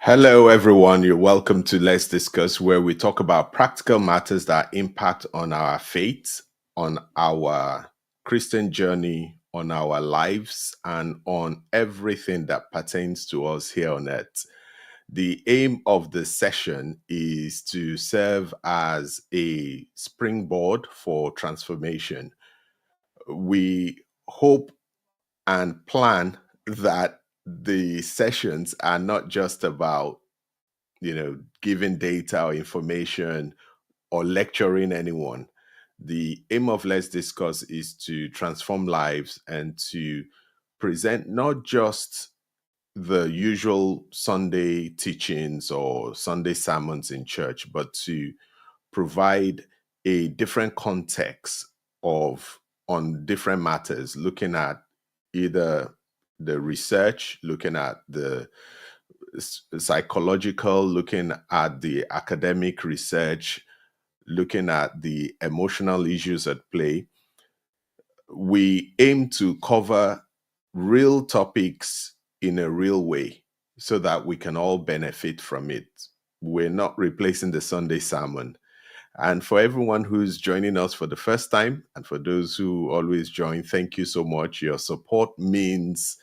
Hello, everyone. You're welcome to Let's Discuss, where we talk about practical matters that impact on our faith, on our Christian journey, on our lives, and on everything that pertains to us here on earth. The aim of the session is to serve as a springboard for transformation. We hope and plan that the sessions are not just about giving data or information or lecturing anyone. The aim of Let's Discuss is to transform lives and to present not just the usual Sunday teachings or Sunday sermons in church, but to provide a different context of on different matters, looking at either the research, looking at the psychological, looking at the academic research, looking at the emotional issues at play. We aim to cover real topics in a real way so that we can all benefit from it. We're not replacing the Sunday sermon. And for everyone who's joining us for the first time, and for those who always join, thank you so much. Your support means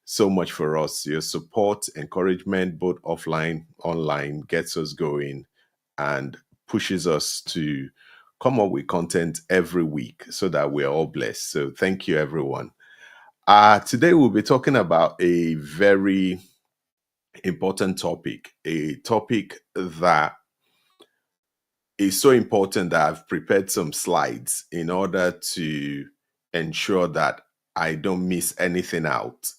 so much for us. Your support, encouragement, both offline, online, gets us going and pushes us to come up with content every week so that we're all blessed. So thank you, everyone. Today we'll be talking about a very important topic, a topic that is so important that I've prepared some slides in order to ensure that I don't miss anything out.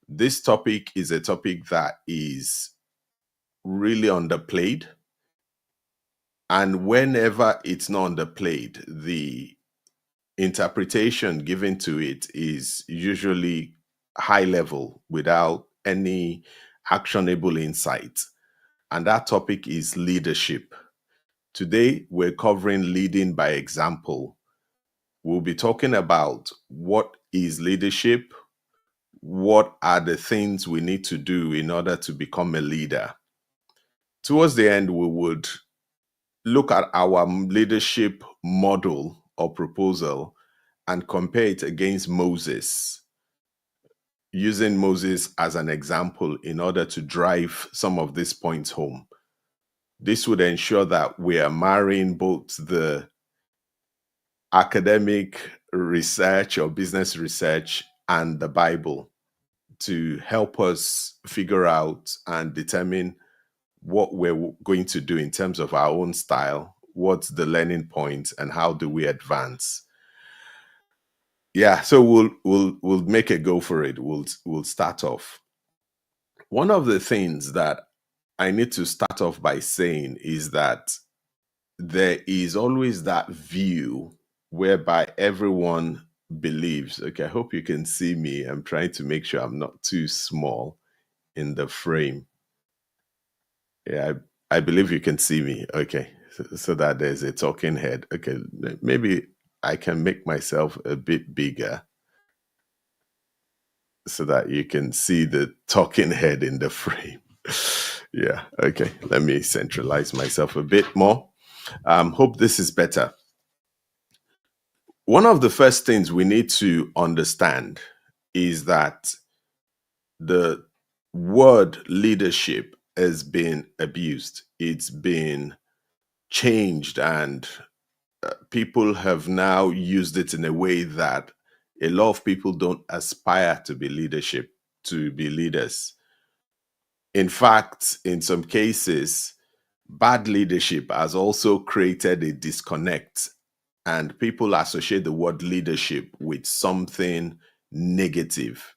This topic is a topic that is really underplayed. And whenever it's not underplayed, the interpretation given to it is usually high level without any actionable insight. And that topic is leadership. Today, we're covering leading by example. We'll be talking about what is leadership, what are the things we need to do in order to become a leader. Towards the end, we would look at our leadership model or proposal and compare it against Moses, using Moses as an example in order to drive some of these points home. This would ensure that we are marrying both the academic research or business research and the Bible to help us figure out and determine what we're going to do in terms of our own style, what's the learning point, and how do we advance. Yeah, so we'll make a go for it. We'll start off. One of the things that I need to start off by saying is that there is always that view whereby everyone believes, okay, I hope you can see me. I'm trying to make sure I'm not too small in the frame. Yeah, I believe you can see me. Okay. So that there's a talking head. Okay. Maybe I can make myself a bit bigger so that you can see the talking head in the frame. Yeah. Okay. Let me centralize myself a bit more. Hope this is better. One of the first things we need to understand is that the word leadership has been abused. It's been changed, and people have now used it in a way that a lot of people don't aspire to be leaders. In fact, in some cases, bad leadership has also created a disconnect, and people associate the word leadership with something negative.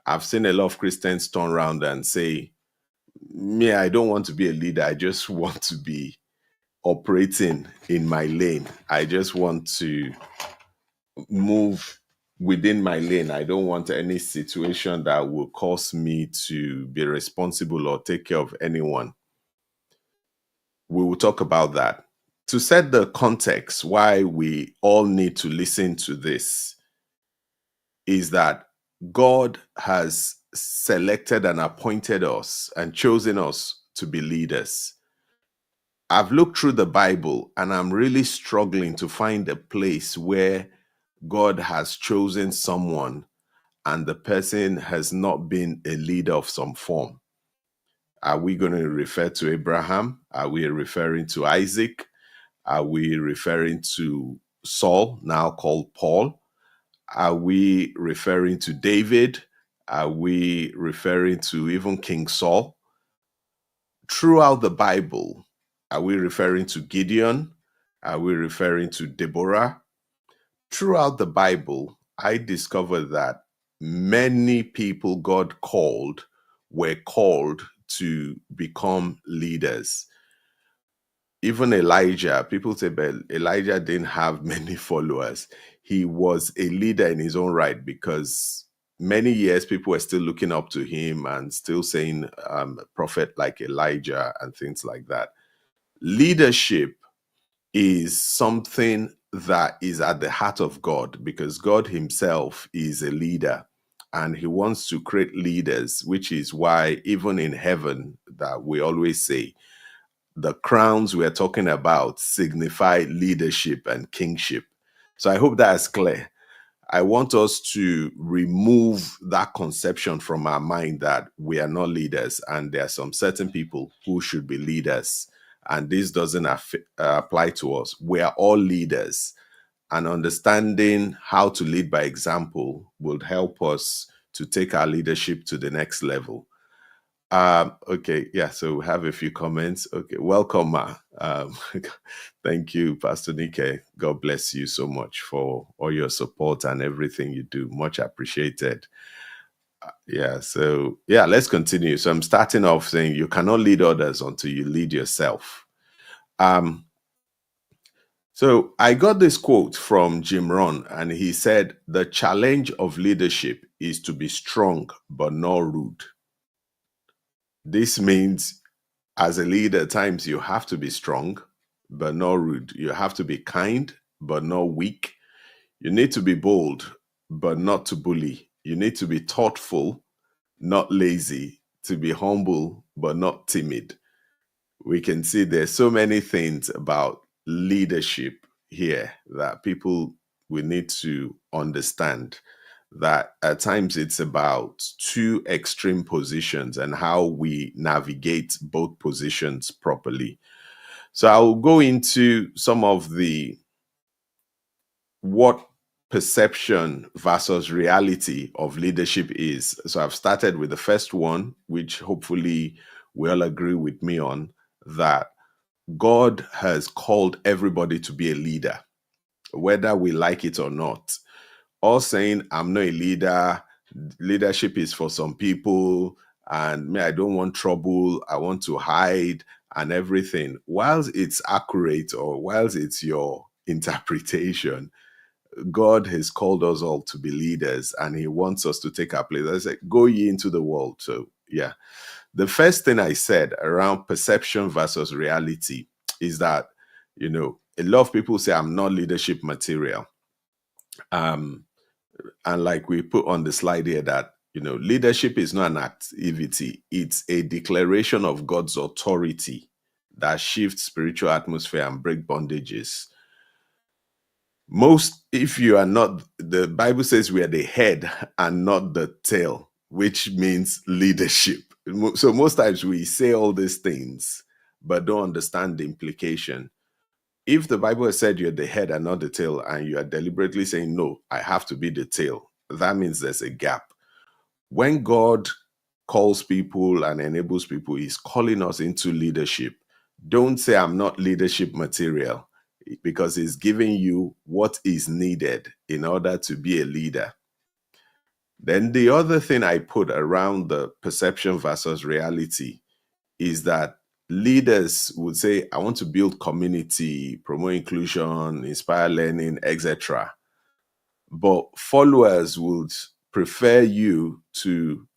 I've seen a lot of Christians turn around and say, me, I don't want to be a leader. I just want to be operating in my lane. I just want to move within my lane. I don't want any situation that will cause me to be responsible or take care of anyone. We will talk about that. To set the context why we all need to listen to this is that God has selected and appointed us and chosen us to be leaders. I've looked through the Bible and I'm really struggling to find a place where God has chosen someone and the person has not been a leader of some form. Are we going to refer to Abraham? Are we referring to Isaac? Are we referring to Saul, now called Paul? Are we referring to David? Are we referring to even King Saul? Throughout the Bible, are we referring to Gideon? Are we referring to Deborah? Throughout the Bible, I discovered that many people God called were called to become leaders. Even Elijah, people say, but Elijah didn't have many followers. He was a leader in his own right because many years people were still looking up to him and still saying a prophet like Elijah and things like that. Leadership is something that is at the heart of God because God himself is a leader and he wants to create leaders, which is why even in heaven that we always say the crowns we're talking about signify leadership and kingship. So I hope that's clear. I want us to remove that conception from our mind that we are not leaders and there are some certain people who should be leaders. And this doesn't apply to us. We are all leaders. And understanding how to lead by example will help us to take our leadership to the next level. Okay, yeah, so we have a few comments. Okay, welcome, Ma. Thank you, Pastor Nike. God bless you so much for all your support and everything you do. Much appreciated. Yeah, so yeah, let's continue. So I'm starting off saying you cannot lead others until you lead yourself. So I got this quote from Jim Rohn, and he said, "The challenge of leadership is to be strong but not rude." This means as a leader, at times you have to be strong, but not rude. You have to be kind, but not weak. You need to be bold, but not to bully. You need to be thoughtful, not lazy, to be humble, but not timid. We can see there's so many things about leadership here that people will need to understand that at times it's about two extreme positions and how we navigate both positions properly. So I'll go into some of the what perception versus reality of leadership is. So I've started with the first one, which hopefully we all agree with me on, that God has called everybody to be a leader, whether we like it or not. All saying, I'm not a leader, leadership is for some people, and me, I don't want trouble, I want to hide and everything. Whilst it's accurate or whilst it's your interpretation, God has called us all to be leaders and he wants us to take our place. I said, go ye into the world. So, yeah. The first thing I said around perception versus reality is that, a lot of people say I'm not leadership material. And like we put on the slide here that, leadership is not an activity. It's a declaration of God's authority that shifts spiritual atmosphere and break bondages. If you are not, the Bible says we are the head and not the tail, which means leadership. So most times we say all these things, but don't understand the implication. If the Bible has said you're the head and not the tail, and you are deliberately saying, no, I have to be the tail, that means there's a gap. When God calls people and enables people, he's calling us into leadership. Don't say I'm not leadership material, because he's giving you what is needed in order to be a leader. Then the other thing I put around the perception versus reality is that leaders would say, I want to build community, promote inclusion, inspire learning, etc. But followers would prefer you to,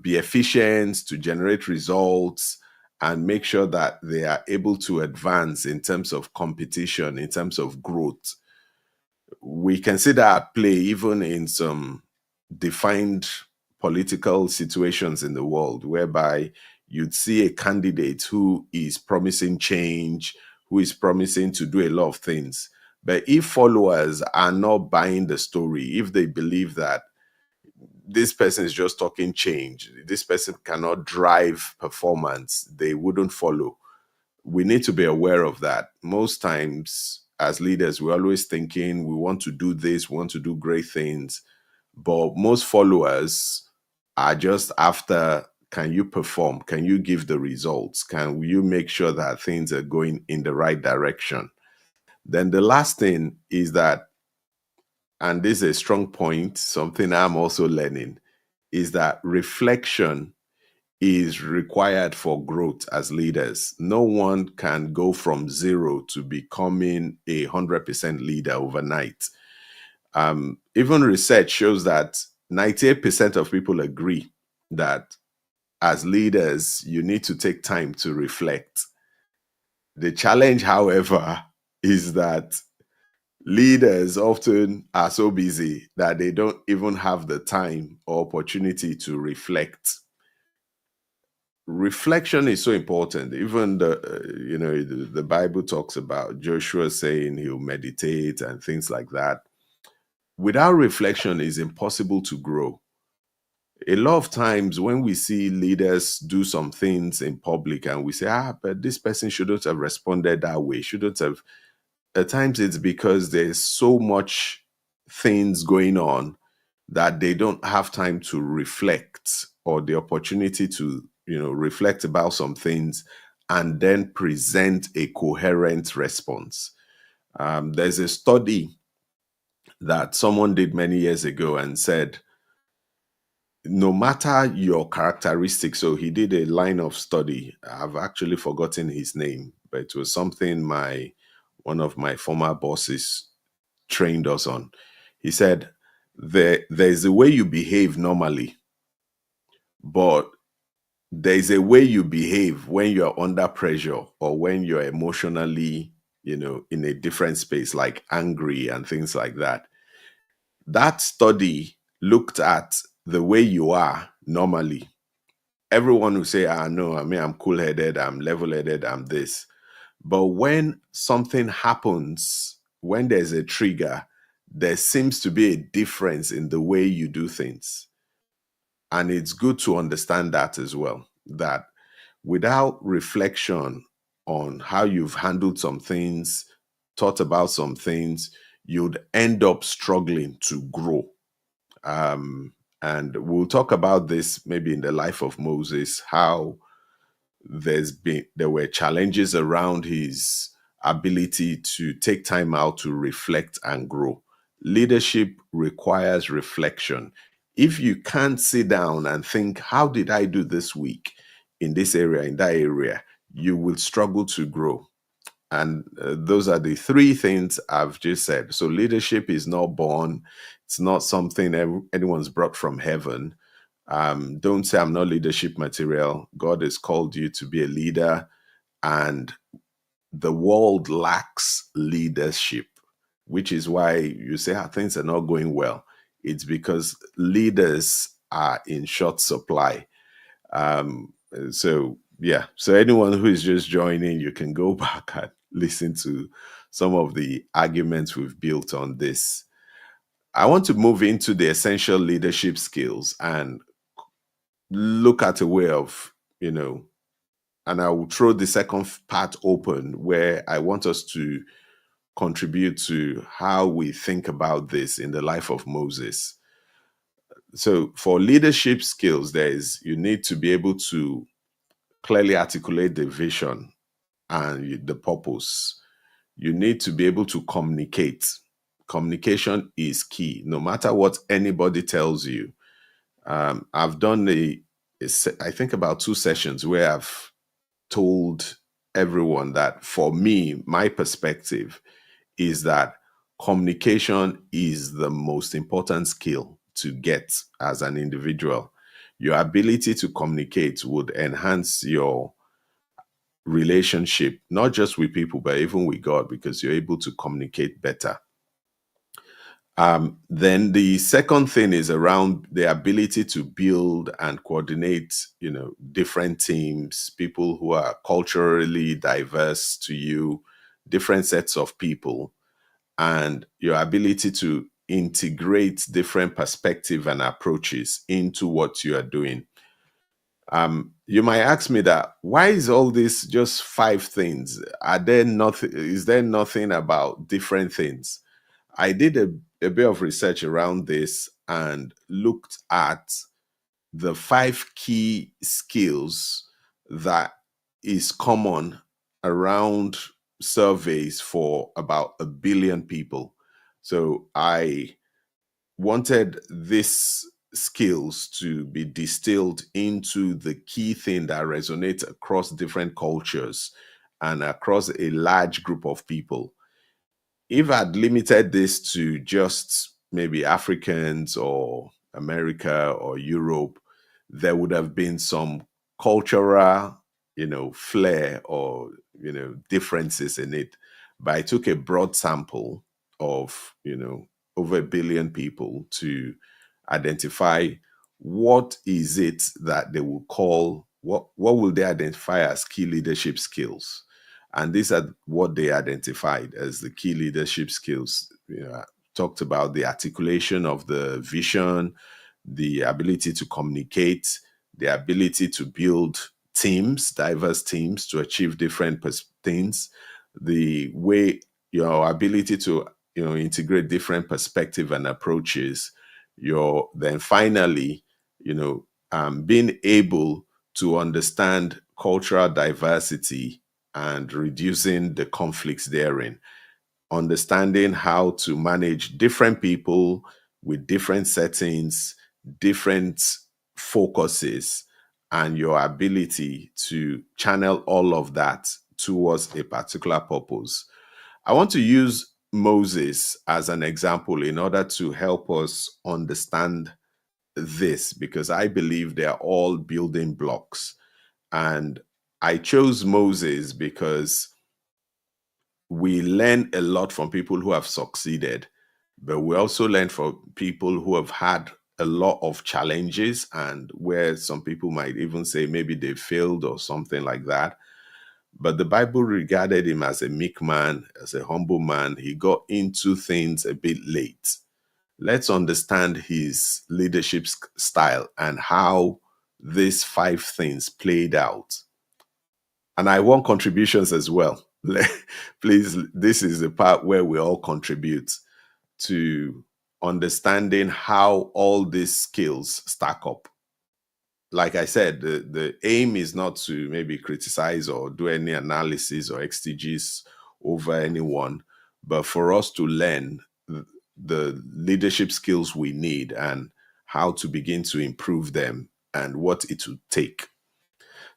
be efficient, to generate results, and make sure that they are able to advance in terms of competition, in terms of growth. We can see that at play even in some defined political situations in the world, whereby you'd see a candidate who is promising change, who is promising to do a lot of things. But if followers are not buying the story, if they believe that this person is just talking change, this person cannot drive performance, they wouldn't follow. We need to be aware of that. Most times, as leaders, we're always thinking we want to do this, we want to do great things, but most followers are just after, can you perform? Can you give the results? Can you make sure that things are going in the right direction? Then the last thing is that, and this is a strong point, something I'm also learning, is that reflection is required for growth as leaders. No one can go from zero to becoming 100% leader overnight. Even research shows that 98% of people agree that as leaders, you need to take time to reflect. The challenge, however, is that leaders often are so busy that they don't even have the time or opportunity to reflect. Reflection is so important. Even the Bible talks about Joshua saying he'll meditate and things like that. Without reflection, it's impossible to grow. A lot of times when we see leaders do some things in public and we say, but this person shouldn't have responded that way, shouldn't have. At times it's because there's so much things going on that they don't have time to reflect, or the opportunity to, reflect about some things and then present a coherent response. There's a study that someone did many years ago and said, no matter your characteristics, so he did a line of study. I've actually forgotten his name, but it was something one of my former bosses trained us on. He said, there's a way you behave normally, but there's a way you behave when you're under pressure or when you're emotionally, in a different space, like angry and things like that. That study looked at the way you are normally. Everyone will say, no, I'm cool-headed, I'm level-headed, I'm this. But when something happens, when there's a trigger, there seems to be a difference in the way you do things. And it's good to understand that as well, that without reflection on how you've handled some things, thought about some things, you'd end up struggling to grow. And we'll talk about this maybe in the life of Moses, how there were challenges around his ability to take time out to reflect and grow. Leadership requires reflection. If you can't sit down and think, how did I do this week in this area, in that area, you will struggle to grow. And those are the three things I've just said. So leadership is not born. It's not something anyone's brought from heaven. Don't say I'm not leadership material. God has called you to be a leader, and the world lacks leadership, which is why you say things are not going well. It's because leaders are in short supply. So anyone who is just joining, you can go back and listen to some of the arguments we've built on this. I want to move into the essential leadership skills and look at a way of, and I will throw the second part open where I want us to contribute to how we think about this in the life of Moses. So for leadership skills, you need to be able to clearly articulate the vision and the purpose. You need to be able to communicate. Communication is key, no matter what anybody tells you. I've done I think about 2 sessions where I've told everyone that for me, my perspective is that communication is the most important skill to get as an individual. Your ability to communicate would enhance your relationship, not just with people, but even with God, because you're able to communicate better. Then the second thing is around the ability to build and coordinate, different teams, people who are culturally diverse to you, different sets of people, and your ability to integrate different perspective and approaches into what you are doing. You might ask me that why is all this just five things? Are there nothing? Is there nothing about different things? I did a bit of research around this and looked at the five key skills that is common around surveys for about 1 billion people. So I wanted these skills to be distilled into the key thing that resonates across different cultures and across a large group of people. If I'd limited this to just maybe Africans or America or Europe, there would have been some cultural, flair or, differences in it. But I took a broad sample of, over 1 billion people to identify what is it that they will call, what will they identify as key leadership skills, and these are what they identified as the key leadership skills. Talked about the articulation of the vision, the ability to communicate, the ability to build teams, diverse teams to achieve different things, the way your ability to integrate different perspective and approaches, your then finally, being able to understand cultural diversity and reducing the conflicts therein, understanding how to manage different people with different settings, different focuses, and your ability to channel all of that towards a particular purpose. I want to use Moses as an example in order to help us understand this, because I believe they are all building blocks. And I chose Moses because we learn a lot from people who have succeeded, but we also learn from people who have had a lot of challenges, and where some people might even say maybe they failed or something like that. But the Bible regarded him as a meek man, as a humble man. He got into things a bit late. Let's understand his leadership style and how these five things played out. And I want contributions as well. Please, this is the part where we all contribute to understanding how all these skills stack up. Like I said, the aim is not to maybe criticize or do any analysis or exegesis over anyone, but for us to learn the leadership skills we need and how to begin to improve them and what it would take.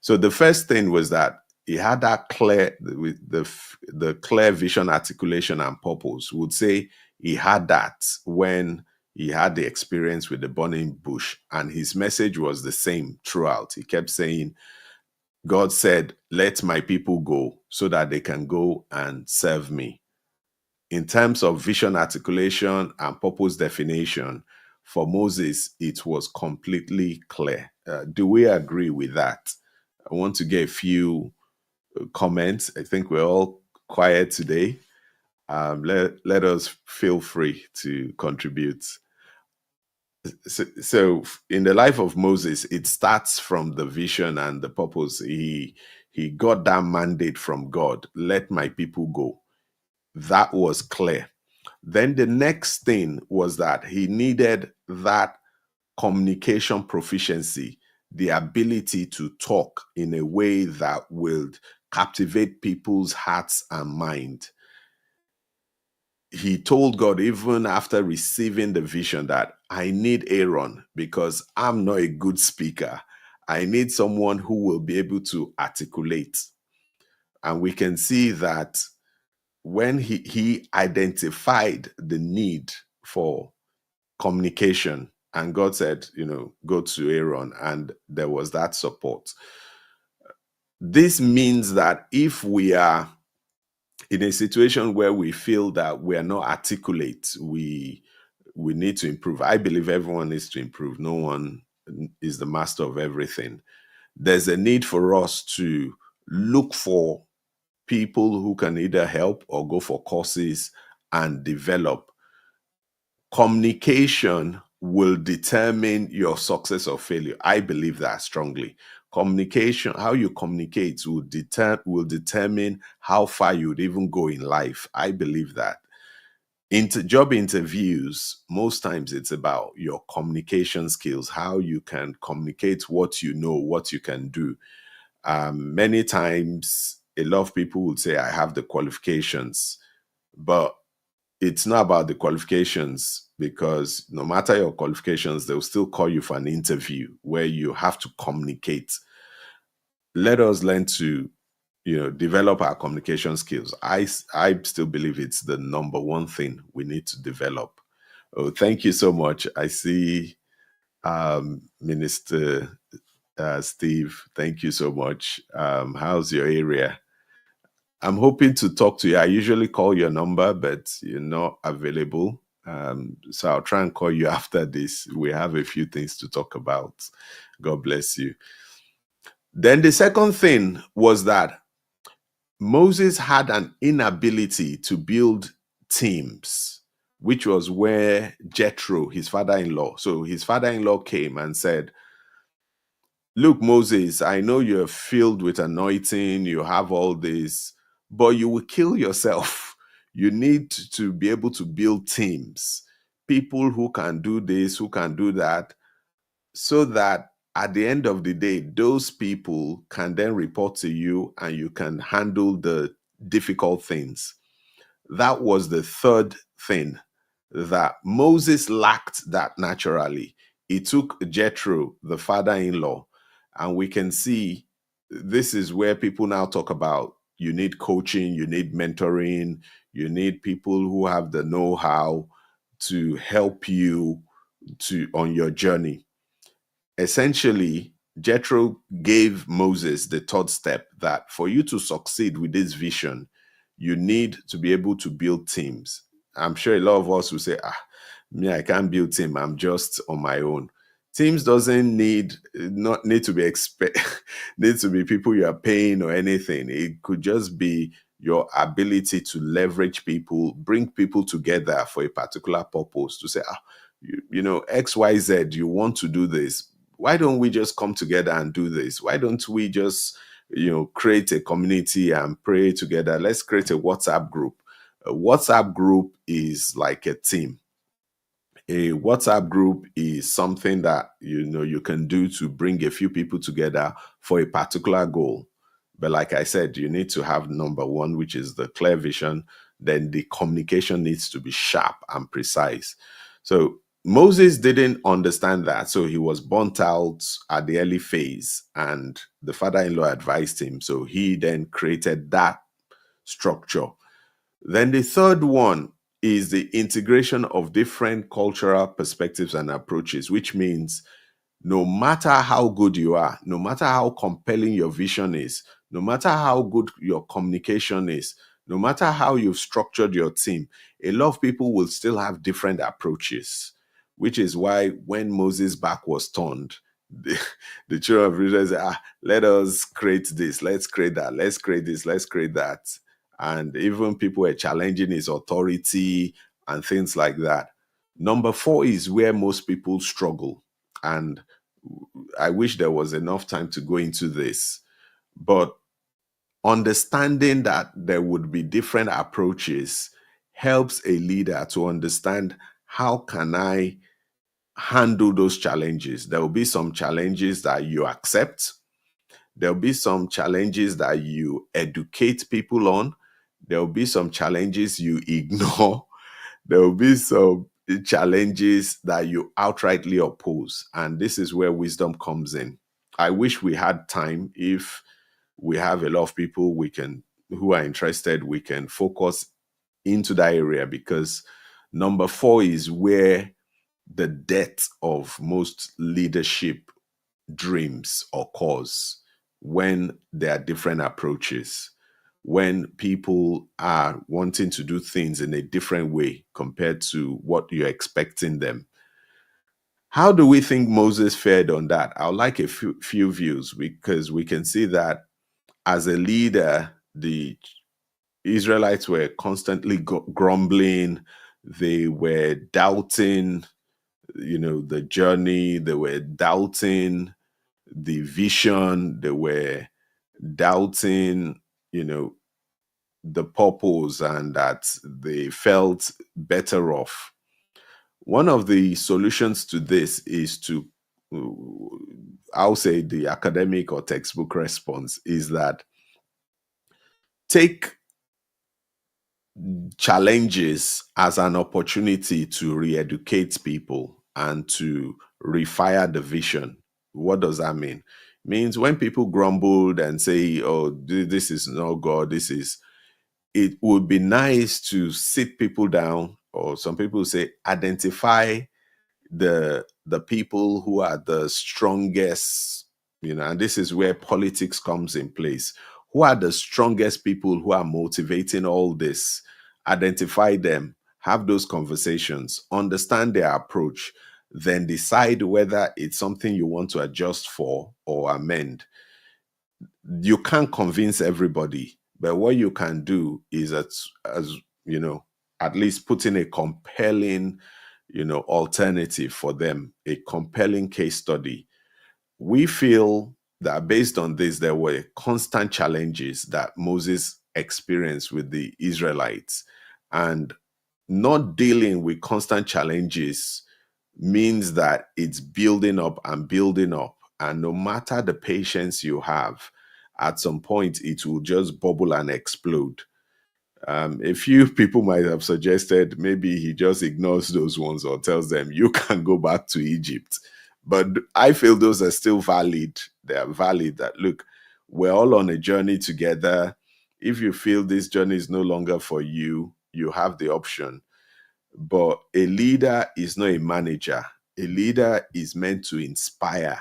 So the first thing was that he had that clear, with the clear vision, articulation, and purpose. Would say he had that when he had the experience with the burning bush, and his message was the same throughout. He kept saying, God said, let my people go so that they can go and serve me. In terms of vision articulation and purpose definition, for Moses, it was completely clear. Do we agree with that? I want to get a few comments. I think we're all quiet today. Let us feel free to contribute. So in the life of Moses, it starts from the vision and the purpose. He got that mandate from God. Let my people go. That was clear. Then the next thing was that he needed that communication proficiency, the ability to talk in a way that will captivate people's hearts and mind. He told God, even after receiving the vision, that I need Aaron because I'm not a good speaker. I need someone who will be able to articulate. And we can see that when he identified the need for communication, and God said, go to Aaron, and there was that support. This means that if we are in a situation where we feel that we are not articulate, we we need to improve. I believe everyone needs to improve. No one is the master of everything. There's a need for us to look for people who can either help or go for courses and develop. Communication will determine your success or failure. I believe that strongly. Communication, how you communicate will determine how far you would even go in life. I believe that. Job interviews, most times it's about your communication skills, how you can communicate what you know, what you can do. Many times, a lot of people would say, I have the qualifications, but it's not about the qualifications, because no matter your qualifications, they'll still call you for an interview where you have to communicate. Let us learn to, develop our communication skills. I still believe it's the number one thing we need to develop. Oh, thank you so much. I see, Minister Steve. Thank you so much. How's your area? I'm hoping to talk to you. I usually call your number, but you're not available. So I'll try and call you after this. We have a few things to talk about. God bless you. Then the second thing was that Moses had an inability to build teams, which was where Jethro, his father-in-law, so his father-in-law came and said, look, Moses, I know you're filled with anointing, you have all this, but you will kill yourself. You need to be able to build teams, people who can do this, who can do that, so that at the end of the day, those people can then report to you and you can handle the difficult things. That was the third thing, that Moses lacked that naturally. He took Jethro, the father-in-law, and we can see this is where people now talk about you need coaching, you need mentoring, you need people who have the know-how to help you on your journey. Essentially, Jethro gave Moses the third step, that for you to succeed with this vision, you need to be able to build teams. I'm sure a lot of us will say, me, I can't build team. I'm just on my own. Teams doesn't not need to be need to be people you are paying or anything. It could just be your ability to leverage people, bring people together for a particular purpose, to say, XYZ, you want to do this. Why don't we just come together and do this? Why don't we just, create a community and pray together? Let's create a WhatsApp group. A WhatsApp group is like a team. A WhatsApp group is something that, you can do to bring a few people together for a particular goal. But like I said, you need to have number one, which is the clear vision. Then the communication needs to be sharp and precise. So Moses didn't understand that. So he was burnt out at the early phase, and the father-in-law advised him. So he then created that structure. Then the third one is the integration of different cultural perspectives and approaches, which means no matter how good you are, no matter how compelling your vision is, no matter how good your communication is, no matter how you've structured your team, a lot of people will still have different approaches, which is why when Moses' back was turned, the children of Israel said, let us create this, let's create that, let's create this, let's create that. And even people were challenging his authority and things like that. Number four is where most people struggle. And I wish there was enough time to go into this, but understanding that there would be different approaches helps a leader to understand, how can I handle those challenges? There will be some challenges that you accept. There'll be some challenges that you educate people on. There'll be some challenges you ignore. There will be some challenges that you outrightly oppose. And this is where wisdom comes in. I wish we had time. If we have a lot of people who are interested, we can focus into that area, because number four is where the death of most leadership dreams occurs, when there are different approaches. when people are wanting to do things in a different way compared to what you're expecting them. How do we think Moses fared on that? I would like a few views, because we can see that as a leader, the Israelites were constantly grumbling. They were doubting, the journey. They were doubting the vision. They were doubting, the purpose, and that they felt better off. One of the solutions to this is to, I'll say, the academic or textbook response is that take challenges as an opportunity to re-educate people and to refire the vision. What does that mean? It means when people grumbled and say, oh, this is not God, it would be nice to sit people down, or some people say identify the people who are the strongest, and this is where politics comes in place. Who are the strongest people who are motivating all this? Identify them, have those conversations, understand their approach, then decide whether it's something you want to adjust for or amend. You can't convince everybody, but what you can do is, as at least put in a compelling, alternative for them, a compelling case study. We feel that based on this, there were constant challenges that Moses experienced with the Israelites, and not dealing with constant challenges means that it's building up and building up. And no matter the patience you have, at some point it will just bubble and explode. A few people might have suggested maybe he just ignores those ones or tells them, you can go back to Egypt. But I feel those are still valid. They are valid that, look, we're all on a journey together. If you feel this journey is no longer for you, you have the option. But a leader is not a manager. A leader is meant to inspire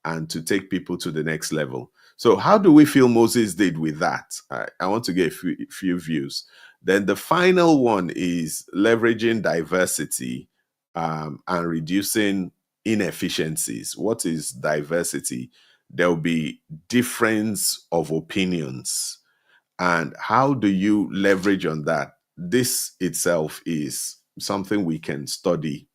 and to take people to the next level. So, how do we feel Moses did with that? I want to get a few views. Then the final one is leveraging diversity and reducing inefficiencies. What is diversity? There will be difference of opinions. And how do you leverage on that? This itself is something we can study.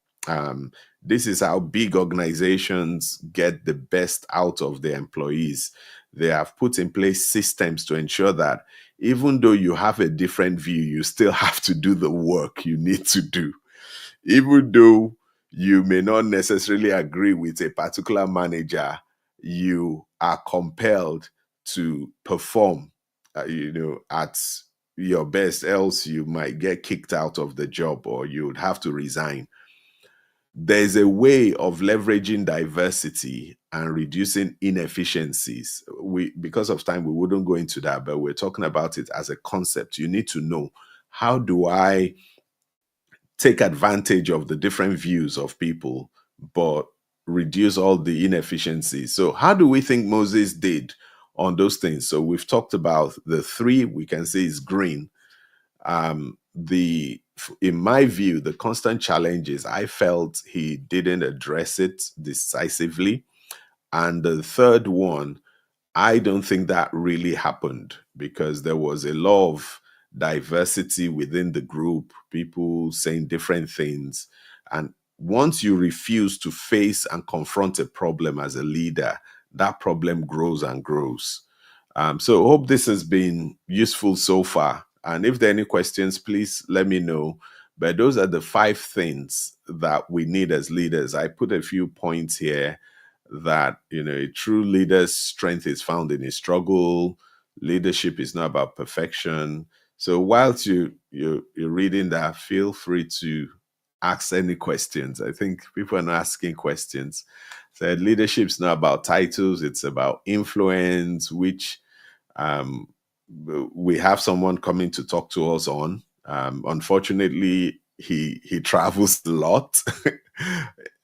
This is how big organizations get the best out of their employees. They have put in place systems to ensure that even though you have a different view, you still have to do the work you need to do. Even though you may not necessarily agree with a particular manager, you are compelled to perform, at your best, else you might get kicked out of the job or you would have to resign. There's a way of leveraging diversity and reducing inefficiencies. Because of time, we wouldn't go into that, but we're talking about it as a concept. You need to know, how do I take advantage of the different views of people, but reduce all the inefficiencies? So, how do we think Moses did on those things? So, we've talked about the three we can say is green. In my view, the constant challenges, I felt he didn't address it decisively. And the third one, I don't think that really happened, because there was a lot of diversity within the group, people saying different things. And once you refuse to face and confront a problem as a leader, that problem grows and grows. So hope this has been useful so far. And if there are any questions, please let me know. But those are the 5 things that we need as leaders. I put a few points here that, a true leader's strength is found in his struggle. Leadership is not about perfection. So whilst you're reading that, feel free to ask any questions. I think people are not asking questions. So leadership's not about titles, it's about influence, which um, we have someone coming to talk to us on. Unfortunately, he travels a lot.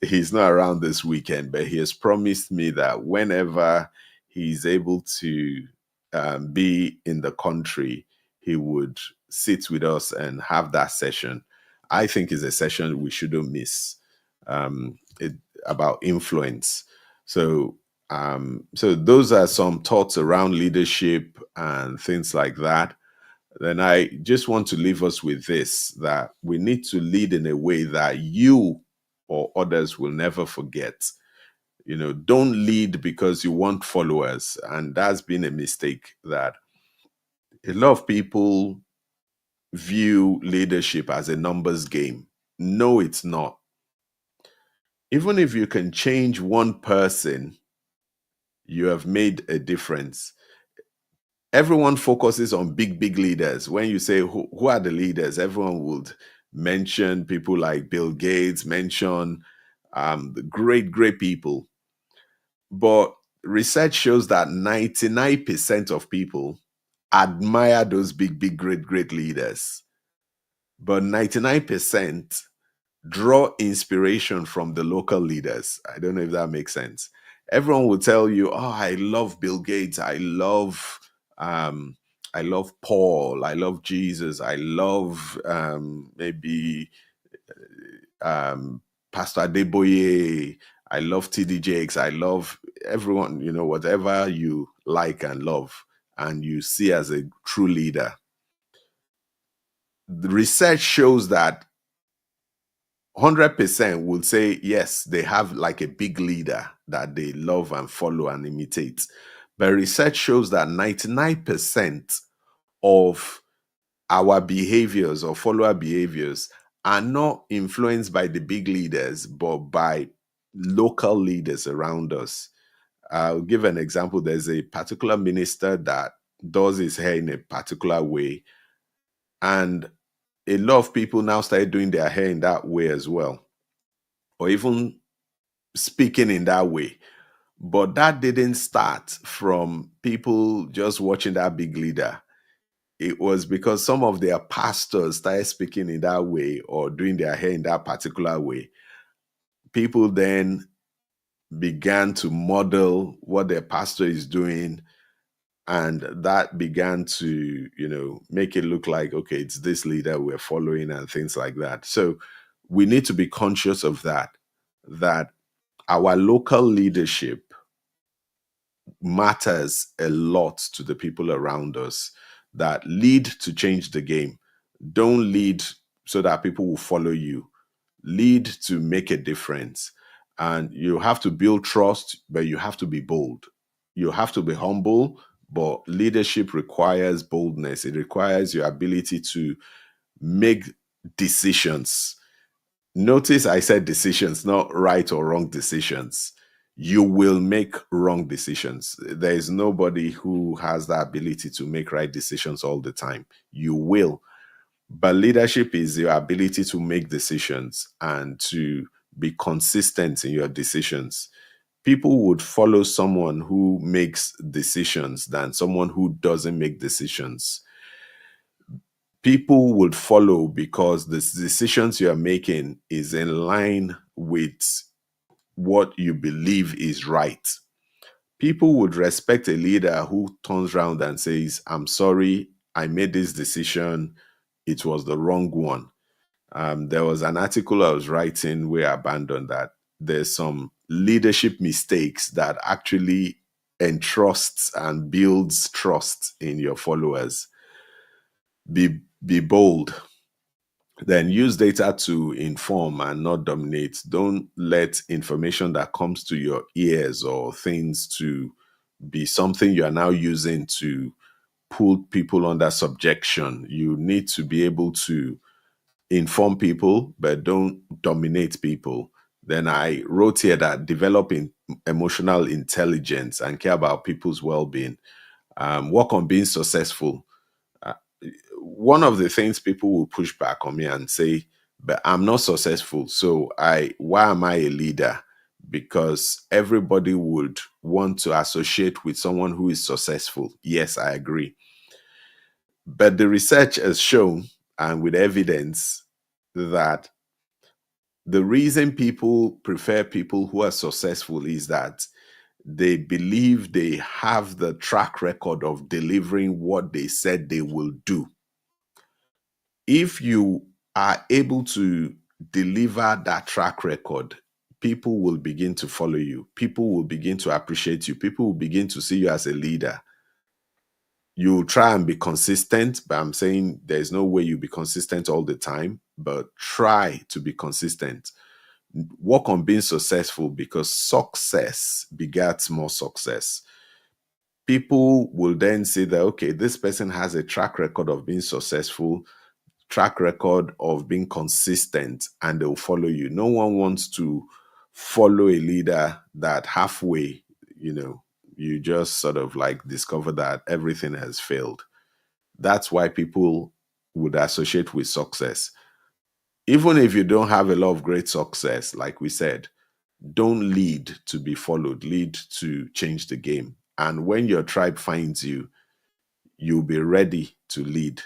He's not around this weekend, but he has promised me that whenever he's able to be in the country, he would sit with us and have that session. I think is a session we shouldn't miss. It about influence. So so those are some thoughts around leadership and things like that. Then I just want to leave us with this, that we need to lead in a way that you or others will never forget. Don't lead because you want followers. And that's been a mistake, that a lot of people view leadership as a numbers game. No, it's not. Even if you can change one person, you have made a difference. Everyone focuses on big, big leaders. When you say who are the leaders, everyone would mention people like Bill Gates, mention the great, great people. But research shows that 99% of people admire those big, big, great, great leaders. But 99% draw inspiration from the local leaders. I don't know if that makes sense. Everyone will tell you, "Oh, I love Bill Gates. I love Paul. I love Jesus. I love maybe Pastor Adeboye. I love TD Jakes. I love everyone. Whatever you like and love, and you see as a true leader." The research shows that 100% would say yes, they have like a big leader that they love and follow and imitate. But research shows that 99% of our behaviors or follower behaviors are not influenced by the big leaders, but by local leaders around us. I'll give an example. There's a particular minister that does his hair in a particular way, and a lot of people now started doing their hair in that way as well, or even speaking in that way. But that didn't start from people just watching that big leader. It was because some of their pastors started speaking in that way or doing their hair in that particular way. People then began to model what their pastor is doing, and that began to make it look like, okay, it's this leader we're following and things like that. So we need to be conscious of that our local leadership matters a lot to the people around us, that lead to change the game. Don't lead so that people will follow you. Lead to make a difference. And you have to build trust, but you have to be bold. You have to be humble, but leadership requires boldness. It requires your ability to make decisions. Notice I said decisions, not right or wrong decisions. You will make wrong decisions. There is nobody who has the ability to make right decisions all the time. You will. But leadership is your ability to make decisions and to be consistent in your decisions. People would follow someone who makes decisions than someone who doesn't make decisions. People would follow because the decisions you are making is in line with what you believe is right. People would respect a leader who turns around and says, "I'm sorry, I made this decision. It was the wrong one." There was an article I was writing where I abandoned that there's some leadership mistakes that actually entrusts and builds trust in your followers. Be bold. Then use data to inform and not dominate. Don't let information that comes to your ears or things to be something you are now using to put people under subjection. You need to be able to inform people, but don't dominate people. Then I wrote here that developing emotional intelligence and care about people's well-being. Work on being successful. Uh, One of the things people will push back on me and say, "But I'm not successful, so I why am I a leader?" Because everybody would want to associate with someone who is successful. Yes, I agree. But the research has shown, and with evidence, that the reason people prefer people who are successful is that They believe they have the track record of delivering what they said they will do. If you are able to deliver that track record, people will begin to follow you. People will begin to appreciate you. People will begin to see you as a leader. You try and be consistent, but I'm saying there's no way you be consistent all the time, but try to be consistent. Work on being successful, because success begets more success. People will then say that, okay, this person has a track record of being successful, track record of being consistent, and they'll follow you. No one wants to follow a leader that halfway, you just sort of like discover that everything has failed. That's why people would associate with success. Even if you don't have a lot of great success, like we said, don't lead to be followed, lead to change the game. And when your tribe finds you, you'll be ready to lead.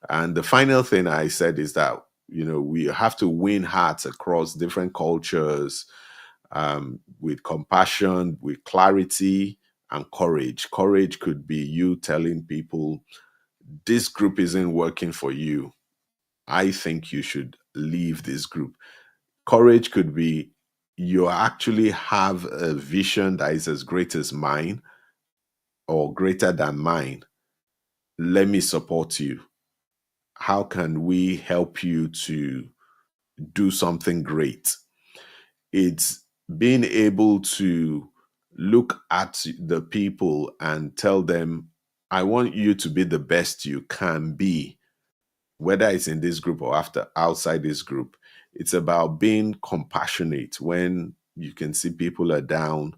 And the final thing I said is that, we have to win hearts across different cultures, with compassion, with clarity, and courage. Courage could be you telling people, this group isn't working for you. I think you should leave this group. Courage could be you actually have a vision that is as great as mine or greater than mine. Let me support you. How can we help you to do something great? It's being able to look at the people and tell them, I want you to be the best you can be, whether it's in this group or after outside this group. It's about being compassionate when you can see people are down,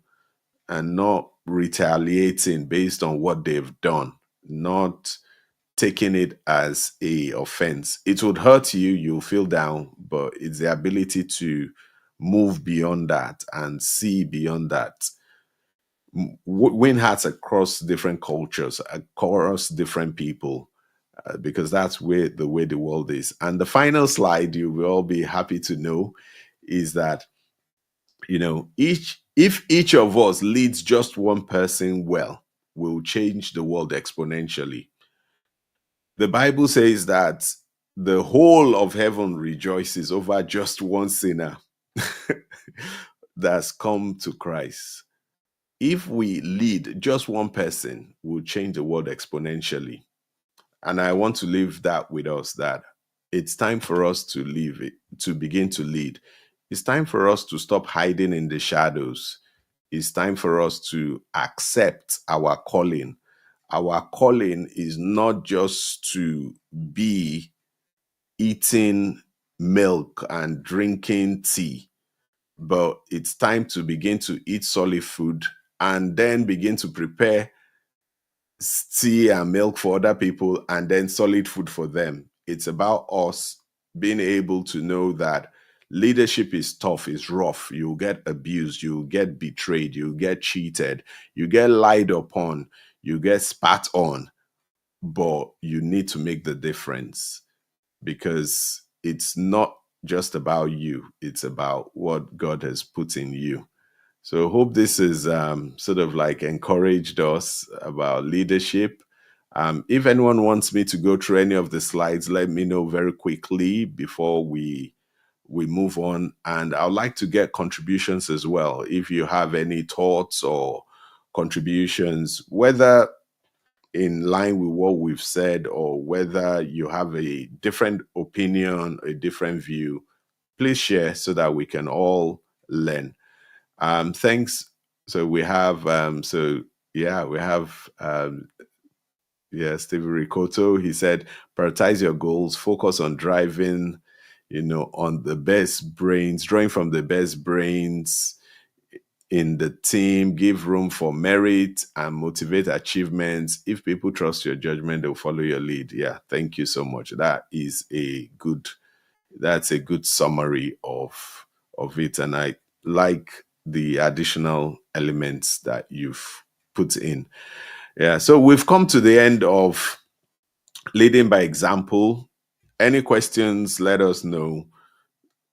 and not retaliating based on what they've done, not taking it as a offense. It would hurt you, you'll feel down, but it's the ability to move beyond that and see beyond that. Win hearts across different cultures, across different people, because that's where the way the world is. And the final slide you will all be happy to know is that, each if each of us leads just one person well, will change the world exponentially. The Bible says that the whole of heaven rejoices over just one sinner that's come to Christ. If we lead just one person, we'll change the world exponentially. And I want to leave that with us, that it's time for us to leave it, to begin to lead. It's time for us to stop hiding in the shadows. It's time for us to accept our calling. Our calling is not just to be eating milk and drinking tea, but it's time to begin to eat solid food and then begin to prepare tea and milk for other people and then solid food for them. It's about us being able to know that leadership is tough, is rough. You'll get abused, you'll get betrayed, you'll get cheated, you get lied upon, you get spat on, but you need to make the difference, because it's not just about you, it's about what God has put in you. So hope this is sort of like encouraged us about leadership. If anyone wants me to go through any of the slides, let me know very quickly before we move on. And I'd like to get contributions as well. If you have any thoughts or contributions, whether in line with what we've said or whether you have a different opinion, a different view, please share so that we can all learn. Thanks. So we have we have Stephen Ricoto. He said, prioritize your goals, focus on driving, on the best brains, drawing from the best brains in the team, give room for merit and motivate achievements. If people trust your judgment, they'll follow your lead. Yeah, thank you so much. That's a good summary of it. And I like the additional elements that you've put in. Yeah, so we've come to the end of leading by example. Any questions, let us know.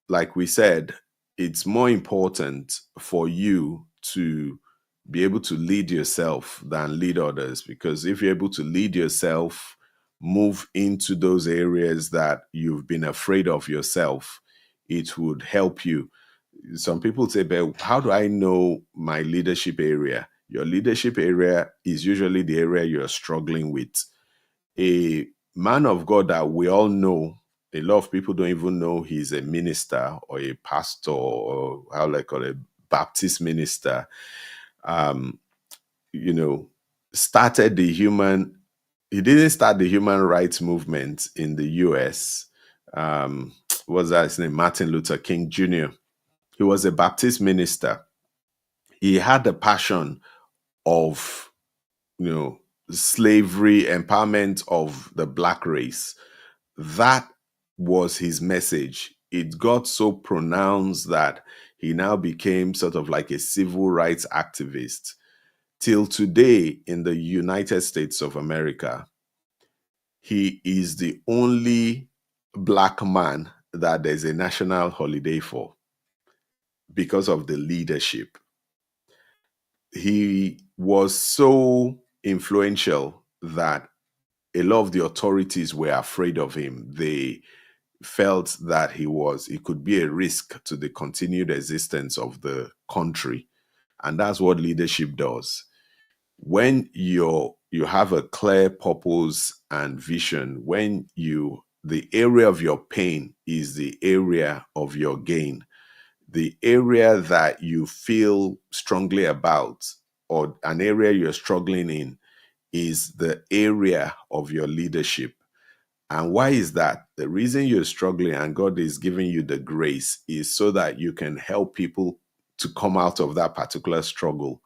Like we said, it's more important for you to be able to lead yourself than lead others. Because if you're able to lead yourself, move into those areas that you've been afraid of yourself, it would help you. Some people say, but how do I know my leadership area? Your leadership area is usually the area you're struggling with. A man of God that we all know, a lot of people don't even know he's a minister or a pastor, or how like call it, Baptist minister. Um, you know, started the human. He didn't start the human rights movement in the U.S. Was that his name? Martin Luther King Jr. He was a Baptist minister. He had the passion of, slavery, empowerment of the black race. That was his message. It got so pronounced that he now became sort of like a civil rights activist. Till today, in the United States of America, he is the only black man that there's a national holiday for because of the leadership. He was so influential that a lot of the authorities were afraid of him. They felt that he could be a risk to the continued existence of the country. And that's what leadership does. When you have a clear purpose and vision, when the area of your pain is the area of your gain, the area that you feel strongly about, or an area you're struggling in, is the area of your leadership. And why is that? The reason you're struggling and God is giving you the grace is so that you can help people to come out of that particular struggle.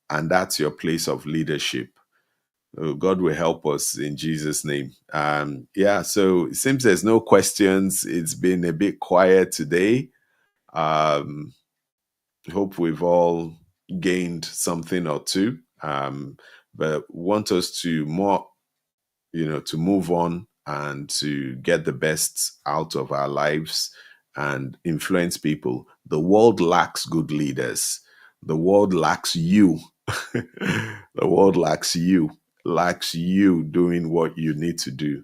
And that's your place of leadership. God will help us in Jesus' name. Yeah, so it seems there's no questions. It's been a bit quiet today. Um, Hope we've all gained something or two. But want us to more, to move on and to get the best out of our lives and influence people. The world lacks good leaders. The world lacks you. The world lacks you doing what you need to do.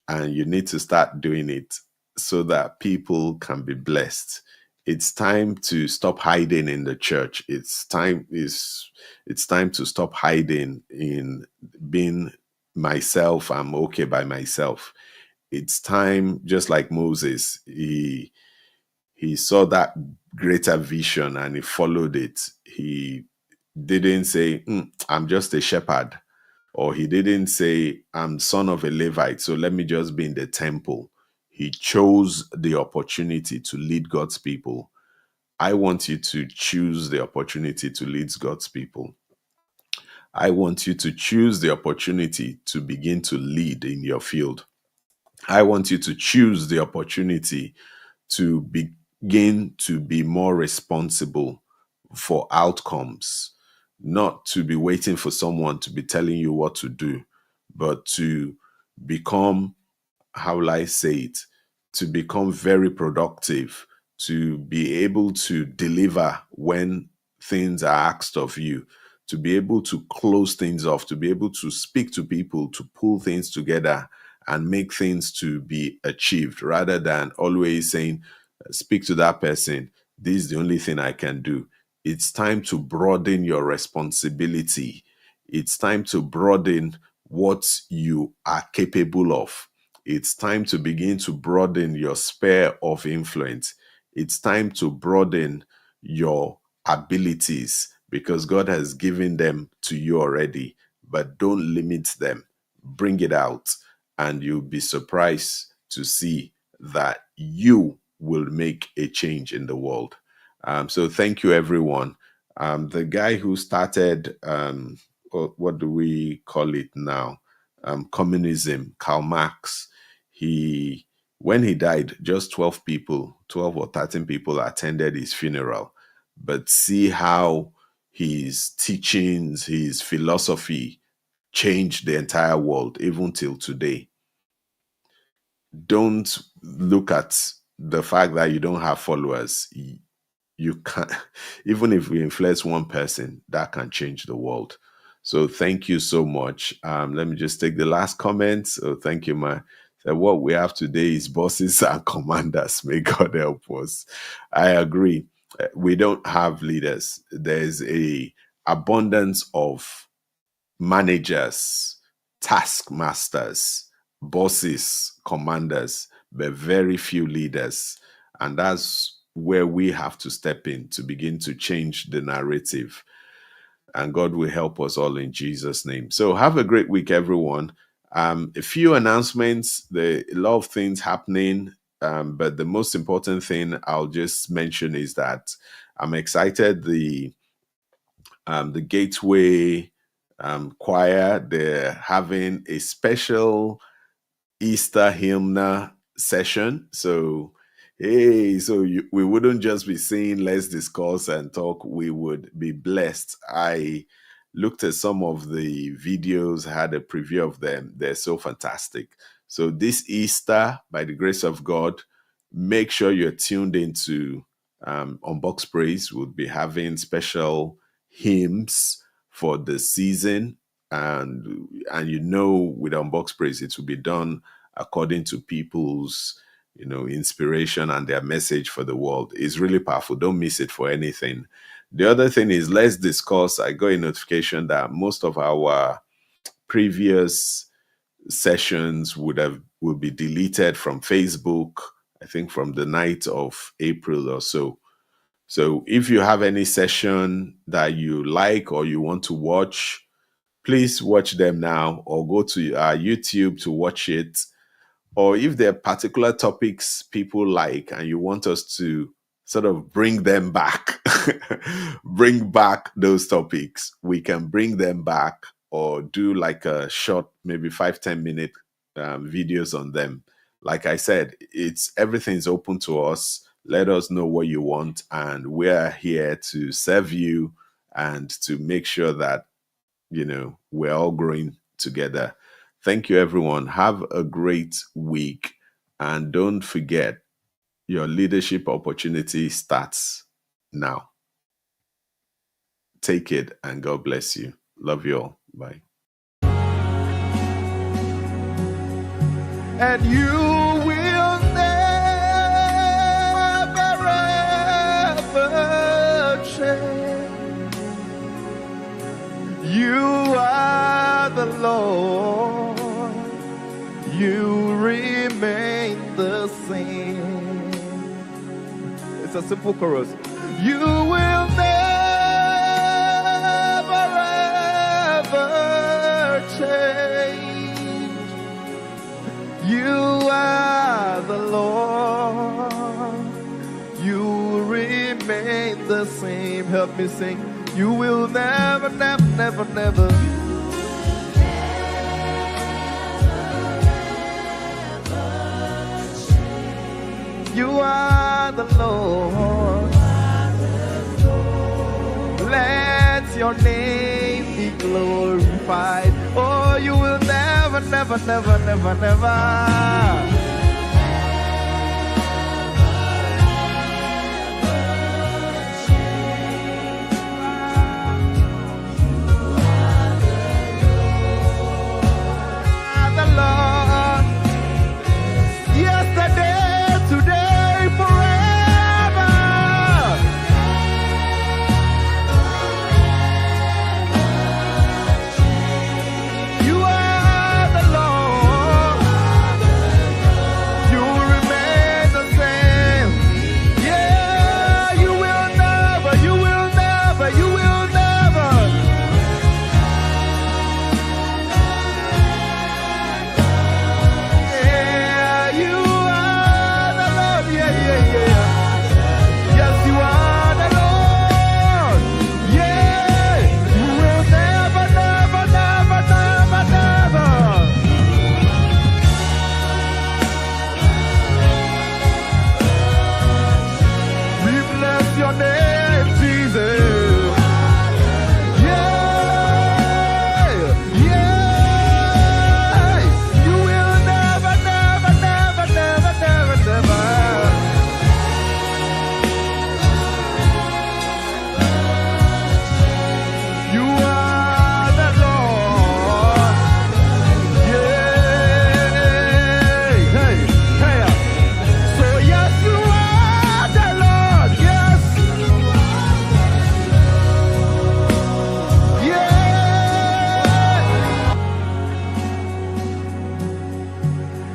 And you need to start doing it so that people can be blessed. It's time to stop hiding in the church. It's time to stop hiding in being myself. I'm okay by myself. It's time, just like Moses, he saw that greater vision and he followed it. He didn't say, I'm just a shepherd. Or he didn't say, I'm son of a Levite, so let me just be in the temple. He chose the opportunity to lead God's people. I want you to choose the opportunity to lead God's people. I want you to choose the opportunity to begin to lead in your field. I want you to choose the opportunity to begin to be more responsible for outcomes, not to be waiting for someone to be telling you what to do, but to become, how will I say it, to become very productive, to be able to deliver when things are asked of you, to be able to close things off, to be able to speak to people, to pull things together and make things to be achieved, rather than always saying, speak to that person, this is the only thing I can do. It's time to broaden your responsibility. It's time to broaden what you are capable of. It's time to begin to broaden your sphere of influence. It's time to broaden your abilities, because God has given them to you already, but don't limit them. Bring it out, and you'll be surprised to see that you will make a change in the world. So thank you, everyone. The guy who started, what do we call it now? Communism, Karl Marx. When he died, just 12 people, 12 or 13 people attended his funeral. But see how his teachings, his philosophy changed the entire world, even till today. Don't look at the fact that you don't have followers. you can't, even if we influence one person, that can change the world. So thank you so much. Let me just take the last comment. So thank you, ma. So what we have today is bosses and commanders. May God help us. I agree. We don't have leaders. There's a abundance of managers, taskmasters, bosses, commanders, but very few leaders. And that's where we have to step in to begin to change the narrative. And God will help us all in Jesus' name. So have a great week, everyone. A few announcements, a lot of things happening. But the most important thing I'll just mention is that I'm excited. The Gateway Choir, they're having a special Easter hymn session. So, hey, we wouldn't just be saying let's discuss and talk, we would be blessed. I looked at some of the videos, had a preview of them. They're so fantastic. So this Easter, by the grace of God, make sure you're tuned into Unbox Praise. We'll be having special hymns for the season. And with Unbox Praise, it will be done according to people's inspiration and their message for the world. Is really powerful. Don't miss it for anything. The other thing is, let's discuss. I got a notification that most of our previous sessions will be deleted from Facebook, I think from the night of April or so. So if you have any session that you like or you want to watch, please watch them now, or go to our YouTube to watch it. Or if there are particular topics people like and you want us to sort of bring them back, bring back those topics, we can bring them back or do like a short, maybe 5-10 minute videos on them. Like I said, everything's open to us. Let us know what you want, and we're here to serve you and to make sure that we're all growing together. Thank you, everyone. Have a great week. And don't forget, your leadership opportunity starts now. Take it, and God bless you. Love you all. Bye. And you will never, ever change. You are the Lord. You remain the same. It's a simple chorus. You will never, ever change. You are the Lord. You remain the same. Help me sing. You will never, never, never, never. You are the Lord. Let your name be glorified. Oh, you will never, never, never, never, never.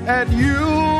and you